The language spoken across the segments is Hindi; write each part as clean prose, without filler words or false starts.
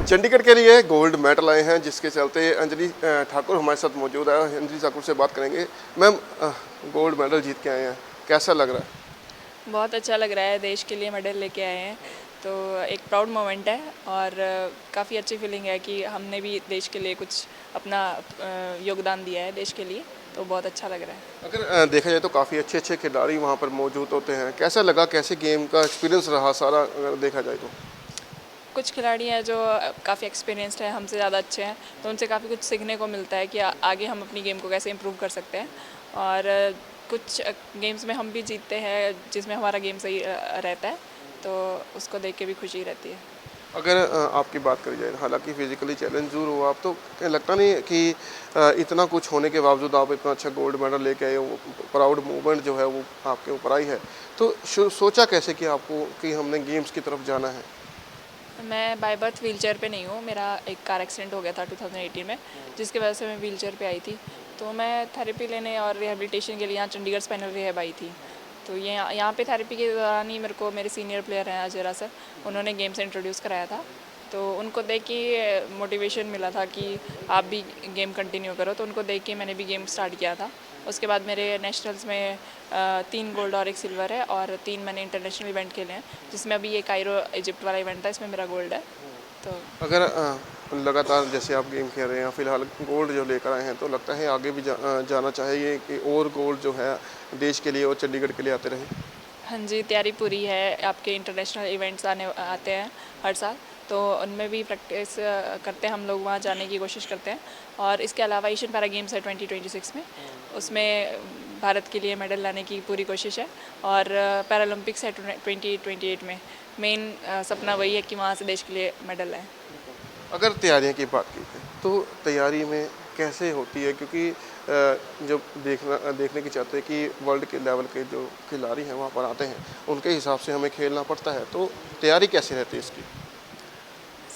चंडीगढ़ के लिए गोल्ड मेडल आए हैं, जिसके चलते अंजलि ठाकुर हमारे साथ मौजूद है। अंजलि ठाकुर से बात करेंगे। मैम, गोल्ड मेडल जीत के आए हैं, कैसा लग रहा है? बहुत अच्छा लग रहा है, देश के लिए मेडल लेके आए हैं तो एक प्राउड मोमेंट है और काफ़ी अच्छी फीलिंग है कि हमने भी देश के लिए कुछ अपना योगदान दिया है देश के लिए, तो बहुत अच्छा लग रहा है। अगर देखा जाए तो काफ़ी अच्छे अच्छे खिलाड़ी वहाँ पर मौजूद होते हैं, कैसा लगा, कैसे गेम का एक्सपीरियंस रहा सारा, अगर देखा जाए तो? कुछ खिलाड़ी हैं जो काफ़ी एक्सपीरियंस्ड हैं, हमसे ज़्यादा अच्छे हैं, तो उनसे काफ़ी कुछ सीखने को मिलता है कि आगे हम अपनी गेम को कैसे इम्प्रूव कर सकते हैं। और कुछ गेम्स में हम भी जीतते हैं जिसमें हमारा गेम सही रहता है, तो उसको देख के भी खुशी रहती है। अगर आपकी बात करी जाए, हालांकि फिजिकली चैलेंज दूर हो आप, तो क्या लगता नहीं कि इतना कुछ होने के बावजूद आप इतना अच्छा गोल्ड मेडल लेके आए, वो प्राउड मूवमेंट जो है वो आपके ऊपर आई है, तो सोचा कैसे कि आपको कि हमने गेम्स की तरफ जाना है? मैं बाय बर्थ व्हीलचेयर पे नहीं हूँ, मेरा एक कार एक्सीडेंट हो गया था 2018 में, जिसकी वजह से मैं व्हीलचेयर पे आई थी। तो मैं थेरेपी लेने और रिहैबिलिटेशन के लिए यहाँ चंडीगढ़ स्पाइनल रिहैब आई थी। तो ये यहाँ पे थेरेपी के दौरान ही मेरे को मेरे सीनियर प्लेयर हैं अजयरा सर, उन्होंने गेम से इंट्रोड्यूस कराया था। तो उनको देख के मोटिवेशन मिला था कि आप भी गेम कंटिन्यू करो, तो उनको देख के मैंने भी गेम स्टार्ट किया था। उसके बाद मेरे नेशनल्स में 3 गोल्ड और 1 सिल्वर है और 3 मैंने इंटरनेशनल इवेंट खेले हैं, जिसमें अभी ये कायरो इजिप्ट वाला इवेंट था, इसमें मेरा गोल्ड है। तो अगर लगातार जैसे आप गेम खेल रहे हैं, फिलहाल गोल्ड जो लेकर आए हैं, तो लगता है आगे भी जाना चाहिए कि और गोल्ड जो है देश के लिए और चंडीगढ़ के लिए आते रहे? हाँ जी, तैयारी पूरी है। आपके इंटरनेशनल इवेंट्स आते हैं हर साल, तो उनमें भी प्रैक्टिस करते हैं हम लोग, वहाँ जाने की कोशिश करते हैं। और इसके अलावा एशियन पैरा गेम्स है 2026 में, उसमें भारत के लिए मेडल लाने की पूरी कोशिश है। और पैरालंपिक्स है 2028 में, मेन सपना वही है कि वहाँ से देश के लिए मेडल आए। अगर तैयारियों की बात की जाए, तो तैयारी में कैसे होती है? क्योंकि जब देखने की चाहते हैं कि वर्ल्ड के लेवल के जो खिलाड़ी हैं वहाँ पर आते हैं, उनके हिसाब से हमें खेलना पड़ता है, तो तैयारी कैसे रहती है इसकी?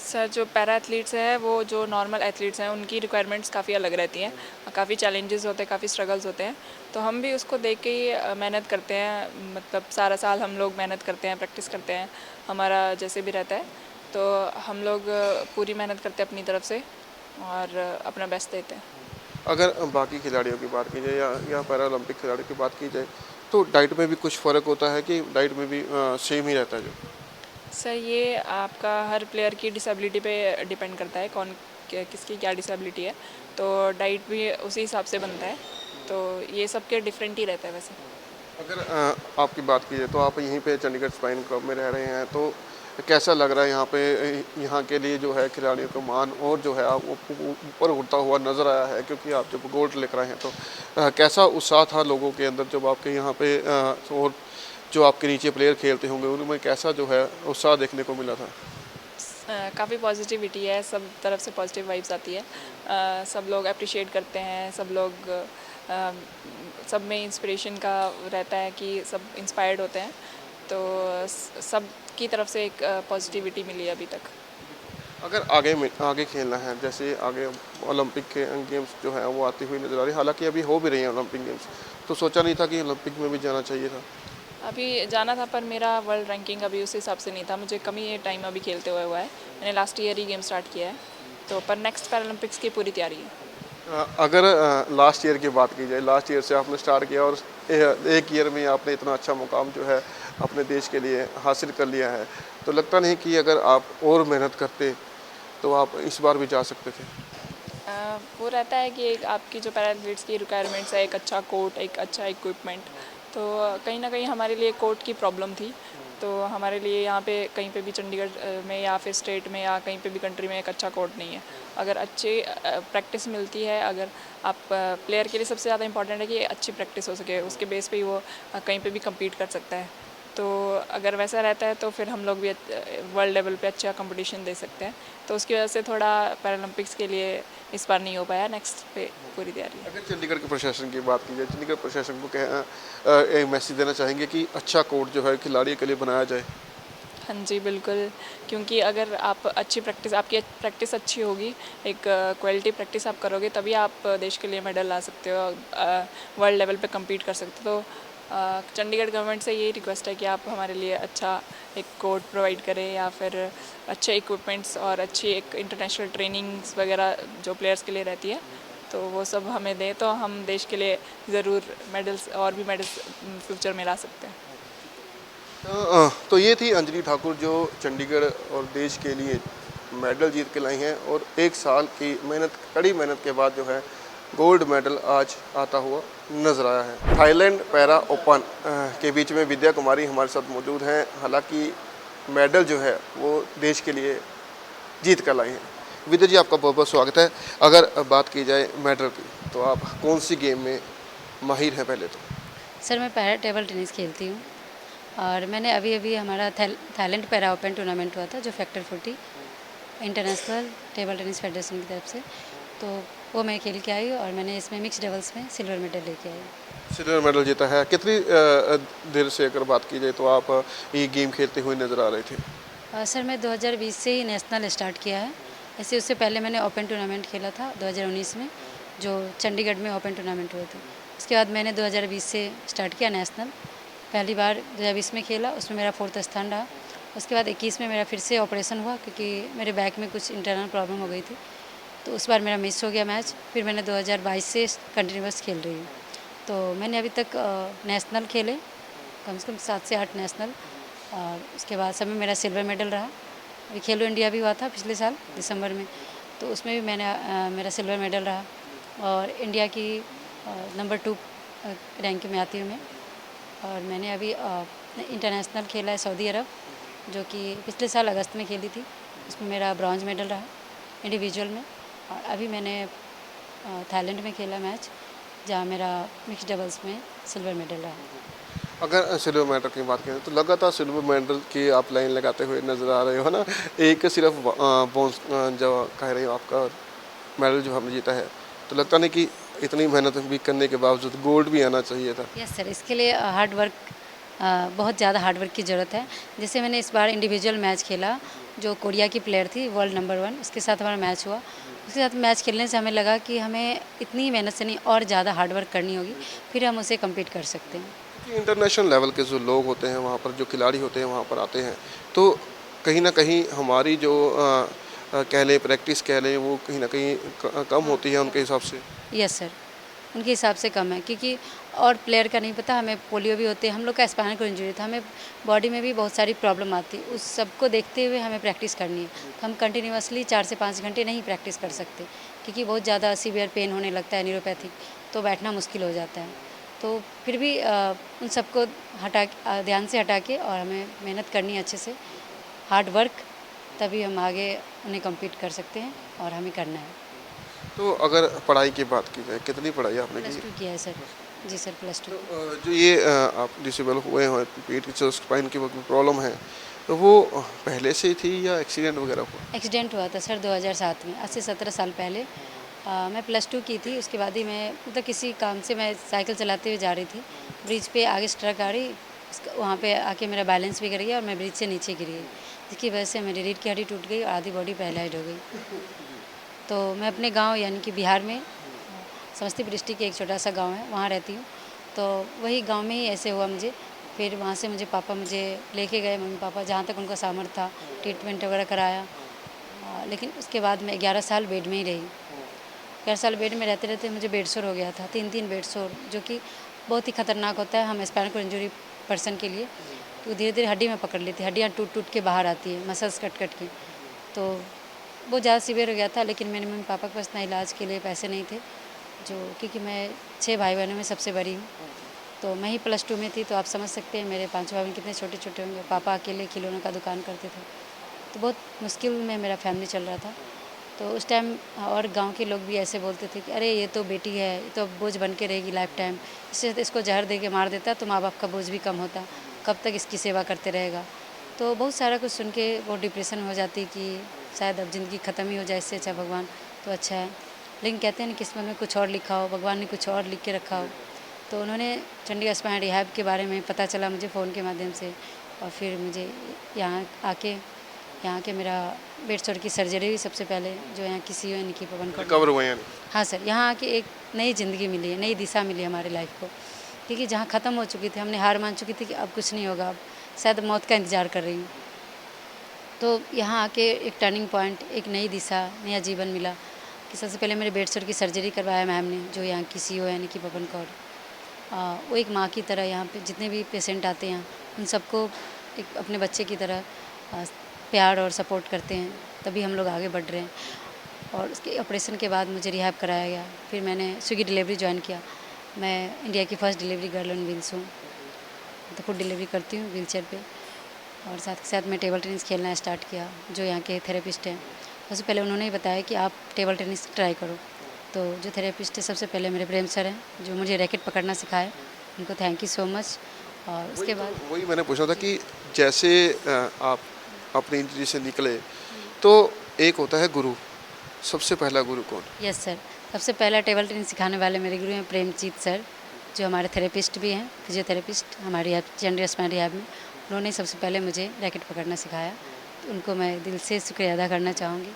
सर, जो पैरा एथलीट्स हैं वो जो नॉर्मल एथलीट्स हैं उनकी रिक्वायरमेंट्स काफ़ी अलग रहती हैं, काफ़ी चैलेंजेस होते हैं, काफ़ी स्ट्रगल्स होते हैं। तो हम भी उसको देख के ही मेहनत करते हैं, मतलब सारा साल हम लोग मेहनत करते हैं, प्रैक्टिस करते हैं, हमारा जैसे भी रहता है। तो हम लोग पूरी मेहनत करते हैं अपनी तरफ से और अपना बेस्ट देते हैं। अगर बाकी खिलाड़ियों की बात की जाए या पैरालंपिक खिलाड़ियों की बात की जाए, तो डाइट में भी कुछ फ़र्क होता है कि डाइट में भी सेम ही रहता है जो? सर, ये आपका हर प्लेयर की डिसेबिलिटी पे डिपेंड करता है, कौन किसकी क्या डिसेबिलिटी है, तो डाइट भी उसी हिसाब से बनता है। तो ये सबके डिफरेंट ही रहता है वैसे। अगर आपकी बात की जाए, तो आप यहीं पे चंडीगढ़ स्पाइन क्लब में रह रहे हैं, तो कैसा लग रहा है यहाँ पे? यहाँ के लिए जो है खिलाड़ियों का मान और जो है वो ऊपर उठता हुआ नज़र आया है, क्योंकि आप जब गोल्ड लेकर आए हैं, तो कैसा उत्साह था लोगों के अंदर जब आपके यहाँ पे और जो आपके नीचे प्लेयर खेलते होंगे उनमें कैसा जो है उत्साह देखने को मिला था? काफ़ी पॉजिटिविटी है, सब तरफ से पॉजिटिव वाइब्स आती है। सब लोग अप्रिशिएट करते हैं, सब लोग सब में इंस्पिरेशन का रहता है कि सब इंस्पायर्ड होते हैं। तो सब की तरफ से एक पॉजिटिविटी मिली है अभी तक। अगर आगे खेलना है, जैसे आगे ओलंपिक के गेम्स जो है वो आती हुई नज़र आ रही है, हालांकि अभी हो भी रही हैं ओलंपिक गेम्स, तो सोचा नहीं था कि ओलंपिक में भी जाना चाहिए था? अभी जाना था पर मेरा वर्ल्ड रैंकिंग अभी उस हिसाब से नहीं था, मुझे कम ही टाइम अभी खेलते हुए हुआ है। मैंने लास्ट ईयर ही गेम स्टार्ट किया है, तो पर नेक्स्ट पैरालंपिक्स की पूरी तैयारी है। अगर लास्ट ईयर की बात की जाए, लास्ट ईयर से आपने स्टार्ट किया और एक ईयर में आपने इतना अच्छा मुकाम जो है अपने देश के लिए हासिल कर लिया है, तो लगता नहीं कि अगर आप और मेहनत करते तो आप इस बार भी जा सकते थे? वो रहता है कि एक आपकी जो पैरा एथलीट्स की रिक्वायरमेंट्स है, एक अच्छा कोर्ट, एक अच्छा इक्विपमेंट। तो कहीं ना कहीं हमारे लिए कोर्ट की प्रॉब्लम थी, तो हमारे लिए यहाँ पे कहीं पे भी चंडीगढ़ में या फिर स्टेट में या कहीं पे भी कंट्री में एक अच्छा कोर्ट नहीं है। अगर अच्छी प्रैक्टिस मिलती है, अगर आप प्लेयर के लिए सबसे ज़्यादा इंपॉर्टेंट है कि अच्छी प्रैक्टिस हो सके, उसके बेस पे ही वो कहीं पे भी कम्पीट कर सकता है। तो अगर वैसा रहता है तो फिर हम लोग भी वर्ल्ड लेवल पे अच्छा कंपटीशन दे सकते हैं। तो उसकी वजह से थोड़ा पैरालंपिक्स के लिए इस बार नहीं हो पाया, नेक्स्ट पे पूरी तैयारी है। अगर चंडीगढ़ के प्रशासन की बात की जाए, चंडीगढ़ प्रशासन को एक मैसेज देना चाहेंगे कि अच्छा कोर्ट जो है खिलाड़ियों के लिए बनाया जाए? हाँ जी, बिल्कुल, क्योंकि अगर आप अच्छी प्रैक्टिस आपकी प्रैक्टिस अच्छी होगी, एक क्वालिटी प्रैक्टिस आप करोगे, तभी आप देश के लिए मेडल ला सकते हो, वर्ल्ड लेवल पे कम्पीट कर सकते हो। तो चंडीगढ़ गवर्नमेंट से यही रिक्वेस्ट है कि आप हमारे लिए अच्छा एक कोर्ट प्रोवाइड करें या फिर अच्छे इक्विपमेंट्स और अच्छी एक इंटरनेशनल ट्रेनिंग्स वगैरह जो प्लेयर्स के लिए रहती है, तो वो सब हमें दें तो हम देश के लिए ज़रूर मेडल्स और भी मेडल्स फ्यूचर में ला सकते हैं। तो ये थी अंजलि ठाकुर जो चंडीगढ़ और देश के लिए मेडल जीत के लाई हैं और एक साल की मेहनत, कड़ी मेहनत के बाद जो है गोल्ड मेडल आज आता हुआ नजर आया है। थाईलैंड पैरा ओपन के बीच में विद्या कुमारी हमारे साथ मौजूद हैं। हालांकि मेडल जो है वो देश के लिए जीत कर लाई हैं। विद्या जी, आपका बहुत बहुत स्वागत है। अगर बात की जाए मेडल की, तो आप कौन सी गेम में माहिर हैं पहले तो? सर मैं पैरा टेबल टेनिस खेलती हूँ और मैंने अभी अभी हमारा थाईलैंड पैरा ओपन टूर्नामेंट हुआ था जो factor 40 international table tennis federation की तरफ से, तो वो मैं खेल के आई और मैंने इसमें मिक्स डबल्स में सिल्वर मेडल लेके आई। सिल्वर मेडल जीता है। कितनी देर से अगर बात की जाए तो आप ये गेम खेलते हुए नजर आ रहे थे? सर मैं 2020 से ही नेशनल स्टार्ट किया है। ऐसे उससे पहले मैंने ओपन टूर्नामेंट खेला था 2019 में, जो चंडीगढ़ में ओपन टूर्नामेंट हुए थे। उसके बाद मैंने 2020 से स्टार्ट किया नेशनल। पहली बार 2020 में खेला, उसमें मेरा 4th स्थान रहा। उसके बाद 21 में मेरा फिर से ऑपरेशन हुआ क्योंकि मेरे बैक में कुछ इंटरनल प्रॉब्लम हो गई थी, तो उस बार मेरा मिस हो गया मैच। फिर मैंने 2022 से कंटिन्यूस खेल रही हूँ। तो मैंने अभी तक नेशनल खेले कम से कम 7 से 8 नेशनल, और उसके बाद सब में मेरा सिल्वर मेडल रहा। अभी खेलो इंडिया भी हुआ था पिछले साल दिसंबर में, तो उसमें भी मैंने मेरा सिल्वर मेडल रहा और इंडिया की नंबर 2 रैंक में आती हूँ मैं। और मैंने अभी इंटरनेशनल खेला है सऊदी अरब, जो कि पिछले साल अगस्त में खेली थी। उसमें मेरा ब्रॉन्ज मेडल रहा इंडिविजुअल में। और अभी मैंने थाईलैंड में खेला मैच, जहाँ मेरा मिक्स डबल्स में सिल्वर मेडल रहा। अगर सिल्वर मेडल की बात करें तो लगातार सिल्वर मेडल की आप लाइन लगाते हुए नजर आ रहे हो ना। एक सिर्फ बोन्स जो कह रहे हो आपका मेडल जो हमने जीता है, तो लगता नहीं कि इतनी मेहनत भी करने के बावजूद गोल्ड भी आना चाहिए था? यस सर, इसके लिए हार्ड वर्क, बहुत ज़्यादा हार्ड वर्क की ज़रूरत है। जैसे मैंने इस बार इंडिविजुअल मैच खेला, जो कोरिया की प्लेयर थी, वर्ल्ड नंबर 1, उसके साथ हमारा मैच हुआ। उसके साथ मैच खेलने से हमें लगा कि हमें इतनी मेहनत से नहीं और ज़्यादा हार्ड वर्क करनी होगी, फिर हम उसे कम्पीट कर सकते हैं। क्योंकि इंटरनेशनल लेवल के जो लोग होते हैं वहाँ पर, जो खिलाड़ी होते हैं वहाँ पर आते हैं, तो कहीं ना कहीं हमारी जो कह लें प्रैक्टिस कह लें, वो कहीं ना कहीं कम होती है उनके हिसाब से। यस सर, उनके हिसाब से कम है क्योंकि और प्लेयर का नहीं पता, हमें पोलियो भी होते हैं, हम लोग का स्पाइनल को इंजरी था, हमें बॉडी में भी बहुत सारी प्रॉब्लम आती है। उस सबको देखते हुए हमें प्रैक्टिस करनी है। तो हम कंटिन्यूअसली 4 से 5 घंटे नहीं प्रैक्टिस कर सकते क्योंकि बहुत ज़्यादा सीवियर पेन होने लगता है न्यूरोपैथिक, तो बैठना मुश्किल हो जाता है। तो फिर भी उन सबको ध्यान से हटा के और हमें मेहनत करनी है अच्छे से, हार्ड वर्क, तभी हम आगे उन्हें कम्पीट कर सकते हैं और हमें करना है। तो अगर पढ़ाई की बात की जाए, कितनी पढ़ाई आपने की? +2 किया है सर। जी सर, +2। जो ये आप डिसेबल हुए हैं, पेट की जो स्पाइन की प्रॉब्लम है, तो वो पहले से ही थी या एक्सीडेंट वगैरह हुआ? एक्सीडेंट हुआ था सर 2007 में, आज से 17 साल पहले। मैं +2 की थी, उसके बाद ही मैं मतलब किसी काम से मैं साइकिल चलाते हुए जा रही थी, ब्रिज पे आगे से ट्रक आ रही, वहाँ पे आके मेरा बैलेंस बिगड़ गया और मैं ब्रिज से नीचे गिरी, जिसकी वजह से मेरी रीढ़ की हड्डी टूट गई और आधी बॉडी पैरालाइज हो गई। तो मैं अपने गांव यानी कि बिहार में समस्तीपुर डिस्ट्रिक्ट के एक छोटा सा गांव है, वहाँ रहती हूँ। तो वही गांव में ही ऐसे हुआ मुझे। फिर वहाँ से मुझे पापा मुझे लेके गए, मम्मी पापा, जहाँ तक उनका सामर्थ्य था, ट्रीटमेंट वगैरह कराया। लेकिन उसके बाद मैं 11 साल बेड में ही रही। 11 साल बेड में रहते रहते मुझे बेड सोर हो गया था, 3 बेड सोर, जो कि बहुत ही खतरनाक होता है हम स्पाइनल कोर्ड इंजरी पर्सन के लिए। तो धीरे धीरे हड्डी में पकड़ लेती है, हड्डियाँ टूट टूट के बाहर आती है, मसल्स कट कट के। तो बहुत ज़्यादा सीवियर हो गया था, लेकिन मेरे मम्मी पापा के पास इतना इलाज के लिए पैसे नहीं थे, जो क्योंकि मैं 6 भाई बहनों में सबसे बड़ी हूँ। तो मैं ही +2 में थी, तो आप समझ सकते हैं मेरे 5 भाई बहन कितने छोटे छोटे होंगे। पापा अकेले खिलौनों का दुकान करते थे, तो बहुत मुश्किल में मेरा फैमिली चल रहा था। तो उस टाइम और गांव के लोग भी ऐसे बोलते थे कि अरे ये तो बेटी है, ये तो बोझ बन के रहेगी लाइफ टाइम, इससे इसको जहर दे के मार देता तो माँ बाप का बोझ भी कम होता, कब तक इसकी सेवा करते रहेगा। तो बहुत सारा कुछ सुन के बहुत डिप्रेशन हो जाती कि शायद अब ज़िंदगी ख़त्म ही हो जाए, इससे अच्छा भगवान तो अच्छा है। लेकिन कहते हैं ना किस्मत में कुछ और लिखा हो, भगवान ने कुछ और लिख के रखा हो। तो उन्होंने चंडीगढ़ स्पाइन रिहैब के बारे में पता चला मुझे फ़ोन के माध्यम से, और फिर मुझे यहाँ के मेरा बेड सोर की सर्जरी हुई सबसे पहले, जो यहाँ की CEO निकी पवन को। रिकवर हुए यानी? हाँ सर, यहाँ आके एक नई ज़िंदगी मिली है, नई दिशा मिली हमारी लाइफ को। क्योंकि जहाँ ख़त्म हो चुकी थी, हमने हार मान चुकी थी कि अब कुछ नहीं होगा, अब शायद मौत का इंतज़ार कर रही हूँ। तो यहाँ आके एक टर्निंग पॉइंट, एक नई दिशा, नया जीवन मिला कि सबसे पहले मेरे बेड शोर की सर्जरी करवाया मैम ने, जो यहाँ की CEO यानी कि पवन कौर। वो एक माँ की तरह यहाँ पे जितने भी पेशेंट आते हैं उन सबको एक अपने बच्चे की तरह प्यार और सपोर्ट करते हैं, तभी हम लोग आगे बढ़ रहे हैं। और उसके ऑपरेशन के बाद मुझे रिहैब कराया गया, फिर मैंने स्विगी डिलीवरी ज्वाइन किया। मैं इंडिया की first delivery girl on wheels हूँ, तो खुद डिलीवरी करती हूँ व्हीलचेयर पे। और साथ के साथ मैं टेबल टेनिस खेलना स्टार्ट किया, जो यहाँ के थेरेपिस्ट हैं सबसे पहले उन्होंने ही बताया कि आप टेबल टेनिस ट्राई करो। तो जो थेरेपिस्ट है सबसे पहले मेरे प्रेम सर हैं, जो मुझे रैकेट पकड़ना सिखाए, उनको थैंक यू सो मच। और उसके बाद वही मैंने पूछा था कि जैसे आप अपनी इंजरी से निकले तो एक होता है गुरु, सबसे पहला गुरु कौन? यस सर, सबसे पहला टेबल टेनिस सिखाने वाले मेरे गुरु हैं प्रेमजीत सर, जो हमारे थेरेपिस्ट भी हैं, फिजियोथेरेपिस्ट हमारी चंडीगढ़ स्पाइन रिहैब में। उन्होंने सबसे पहले मुझे रैकेट पकड़ना सिखाया, तो उनको मैं दिल से शुक्रिया अदा करना चाहूँगी।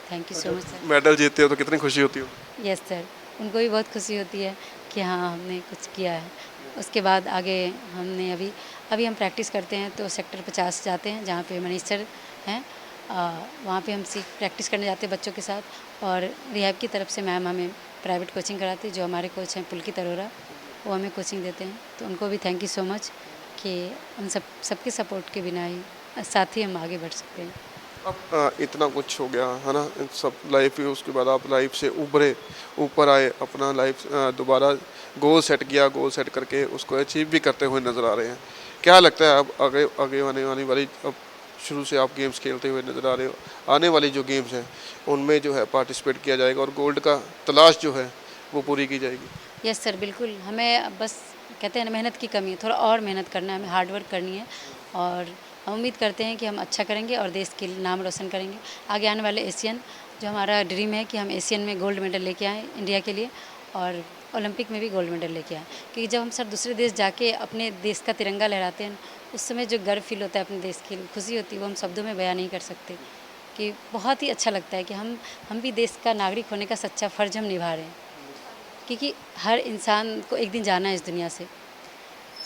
Thank you so much sir. Medal जीतते हो तो कितनी खुशी होती हो? यस सर, उनको भी बहुत खुशी होती है कि हाँ हमने कुछ किया है। उसके बाद आगे हमने अभी हम प्रैक्टिस करते हैं तो सेक्टर 50 जाते हैं, जहाँ पे मनीष सर हैं। वहाँ पे हम प्रैक्टिस करने जाते हैं बच्चों के साथ, और रिहैब की तरफ से मैम हमें प्राइवेट कोचिंग कराती है, जो हमारे कोच हैं पुलकित अरोरा, वो हमें कोचिंग देते हैं। तो उनको भी थैंक यू सो मच कि उन सबके सपोर्ट के बिना ही साथ ही हम आगे बढ़ सकते हैं। अब इतना कुछ हो गया है ना, इन सब लाइफ है, उसके बाद आप लाइफ से उभरे, ऊपर आए, अपना लाइफ दोबारा गोल सेट किया, गोल सेट करके उसको अचीव भी करते हुए नज़र आ रहे हैं। क्या लगता है अब आगे आने वाली अब शुरू से आप गेम्स खेलते हुए नज़र आ रहे हो, आने वाली जो गेम्स हैं उनमें जो है पार्टिसिपेट किया जाएगा और गोल्ड का तलाश जो है वो पूरी की जाएगी? यस सर, बिल्कुल। हमें बस कहते हैं ना, मेहनत की कमी है, थोड़ा और मेहनत करना है, हमें हार्ड वर्क करनी है, और हम उम्मीद करते हैं कि हम अच्छा करेंगे और देश के नाम रोशन करेंगे। आगे आने वाले एशियन, जो हमारा ड्रीम है कि हम एशियन में गोल्ड मेडल लेके आएँ इंडिया के लिए, और ओलंपिक में भी गोल्ड मेडल लेके आएँ। क्योंकि जब हम सर दूसरे देश जाके अपने देश का तिरंगा लहराते हैं, उस समय जो गर्व फील होता है, अपने देश की खुशी होती है, वो हम शब्दों में बयान नहीं कर सकते। कि बहुत ही अच्छा लगता है कि हम भी देश का नागरिक होने का सच्चा फ़र्ज हम निभा रहे हैं। क्योंकि हर इंसान को एक दिन जाना है इस दुनिया से,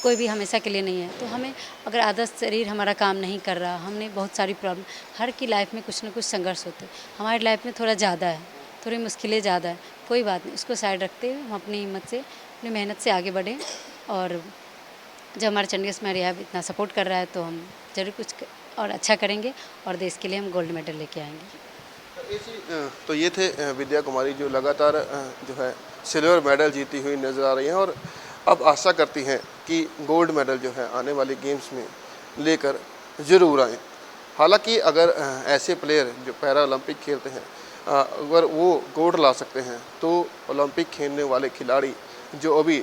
कोई भी हमेशा के लिए नहीं है। तो हमें अगर आधा शरीर हमारा काम नहीं कर रहा, हमने बहुत सारी प्रॉब्लम, हर की लाइफ में कुछ ना कुछ संघर्ष होते हैं। हमारी लाइफ में थोड़ा ज़्यादा है, थोड़ी मुश्किलें ज़्यादा है, कोई बात नहीं, उसको साइड रखते हुए हम अपनी हिम्मत से, अपनी मेहनत से आगे बढ़ें। और जब हमारे चंडीगढ़ स्पाइन रिहैब इतना सपोर्ट कर रहा है, तो हम ज़रूर कुछ और अच्छा करेंगे और देश के लिए हम गोल्ड मेडल लेके आएंगे। तो ये थे विद्या कुमारी, जो लगातार जो है सिल्वर मेडल जीती हुई नज़र आ रही हैं और अब आशा करती हैं कि गोल्ड मेडल जो है आने वाले गेम्स में लेकर ज़रूर आएँ। हालांकि अगर ऐसे प्लेयर जो पैरा ओलंपिक खेलते हैं, अगर वो गोल्ड ला सकते हैं, तो ओलंपिक खेलने वाले खिलाड़ी जो अभी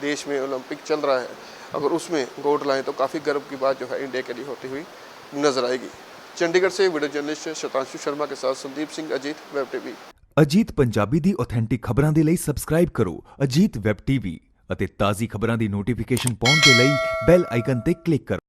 देश में ओलंपिक चल रहा है, अगर उसमें गोल्ड लाएँ तो काफ़ी गर्व की बात जो है इंडिया के लिए होती हुई नज़र आएगी। चंडीगढ़ से वीडियो जर्नलिस्ट शतांशु शर्मा के साथ संदीप सिंह, अजीत वेब टीवी। ਅਜੀਤ ਪੰਜਾਬੀ ਦੀ ਆਥੈਂਟਿਕ ਖਬਰਾਂ ਦੇ ਲਈ ਸਬਸਕ੍ਰਾਈਬ ਕਰੋ ਅਜੀਤ ਵੈਬ ਟੀਵੀ ਅਤੇ ਤਾਜ਼ੀ ਖਬਰਾਂ ਦੀ ਨੋਟੀਫਿਕੇਸ਼ਨ ਪਾਉਣ ਦੇ ਲਈ ਬੈਲ ਆਈਕਨ ਤੇ ਕਲਿੱਕ ਕਰੋ।